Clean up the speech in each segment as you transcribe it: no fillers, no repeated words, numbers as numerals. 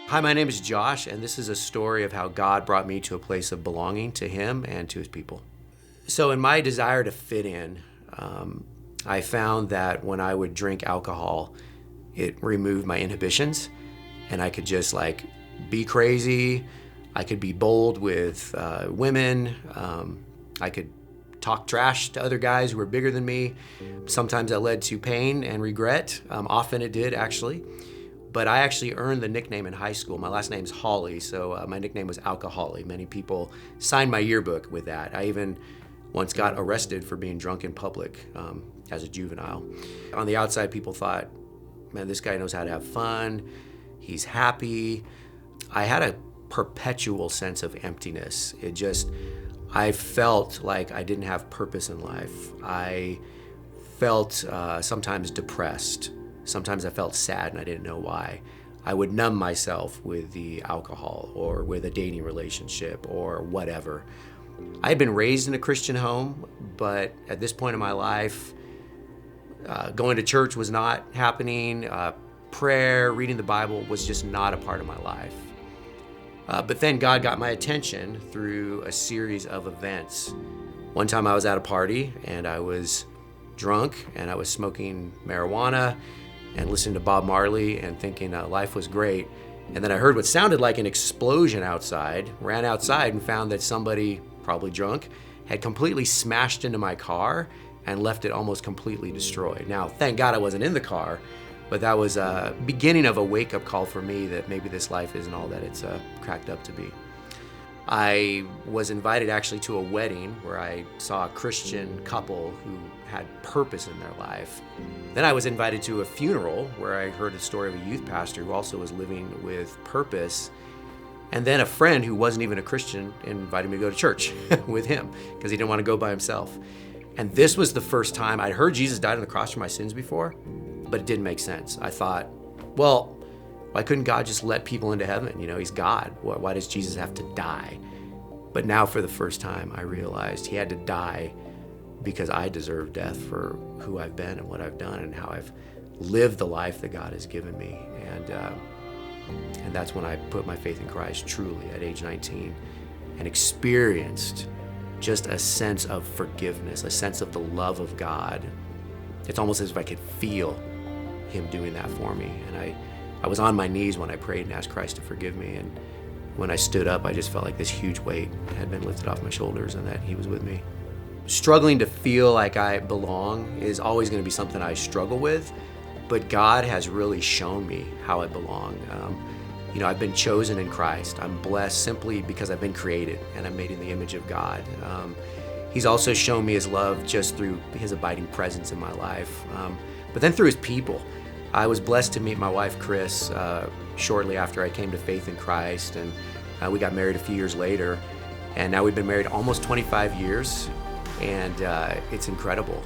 Hi, my name is Josh, and this is a story of how God brought me to a place of belonging to Him and to His people. So in my desire to fit in, I found that when I would drink alcohol, it removed my inhibitions, and I could just be crazy. I could be bold with women. I could talk trash to other guys who were bigger than me. Sometimes that led to pain and regret. Often it did, actually. But I actually earned the nickname in high school. My last name's Hawley, so my nickname was Hawley. Many people signed my yearbook with that. I even once got arrested for being drunk in public as a juvenile. On the outside, people thought, man, this guy knows how to have fun. He's happy. I had a perpetual sense of emptiness. I felt like I didn't have purpose in life. I felt sometimes depressed. Sometimes I felt sad and I didn't know why. I would numb myself with the alcohol or with a dating relationship or whatever. I had been raised in a Christian home, but at this point in my life, going to church was not happening. Prayer, reading the Bible was just not a part of my life. But then God got my attention through a series of events. One time I was at a party and I was drunk and I was smoking marijuana and listening to Bob Marley and thinking life was great. And then I heard what sounded like an explosion outside, ran outside and found that somebody, probably drunk, had completely smashed into my car and left it almost completely destroyed. Now, thank God I wasn't in the car, but that was a beginning of a wake-up call for me that maybe this life isn't all that it's cracked up to be. I was invited actually to a wedding where I saw a Christian couple who had purpose in their life. Then I was invited to a funeral where I heard the story of a youth pastor who also was living with purpose. And then a friend who wasn't even a Christian invited me to go to church with him because he didn't want to go by himself. And this was the first time I'd heard Jesus died on the cross for my sins before, but it didn't make sense. I thought, well, why couldn't God just let people into heaven? He's God. Why does Jesus have to die? But now for the first time, I realized he had to die because I deserve death for who I've been and what I've done and how I've lived the life that God has given me. And that's when I put my faith in Christ truly at age 19 and experienced just a sense of forgiveness, a sense of the love of God. It's almost as if I could feel him doing that for me. And I was on my knees when I prayed and asked Christ to forgive me. And when I stood up, I just felt like this huge weight had been lifted off my shoulders and that he was with me. Struggling to feel like I belong is always going to be something I struggle with, but God has really shown me how I belong. I've been chosen in Christ. I'm blessed simply because I've been created and I'm made in the image of God. He's also shown me his love just through his abiding presence in my life, but then through his people. I was blessed to meet my wife, Chris, shortly after I came to faith in Christ, and we got married a few years later, and now we've been married almost 25 years, and it's incredible.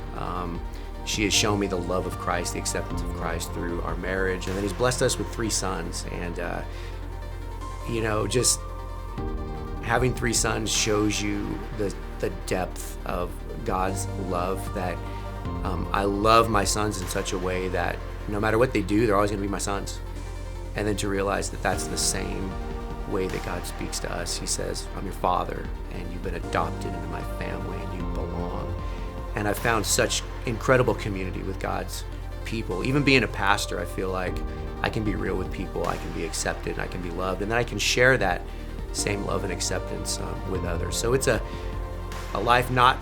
She has shown me the love of Christ, the acceptance of Christ through our marriage, and then he's blessed us with 3 sons, and just having 3 sons shows you the depth of God's love, that I love my sons in such a way that no matter what they do, they're always going to be my sons. And then to realize that that's the same way that God speaks to us. He says, I'm your father, and you've been adopted into my family, and you belong. And I've found such incredible community with God's people. Even being a pastor, I feel like I can be real with people, I can be accepted, I can be loved, and then I can share that same love and acceptance with others. So it's a life not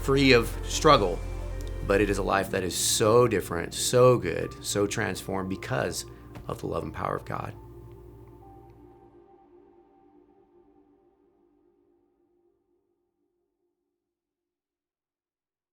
free of struggle, but it is a life that is so different, so good, so transformed because of the love and power of God.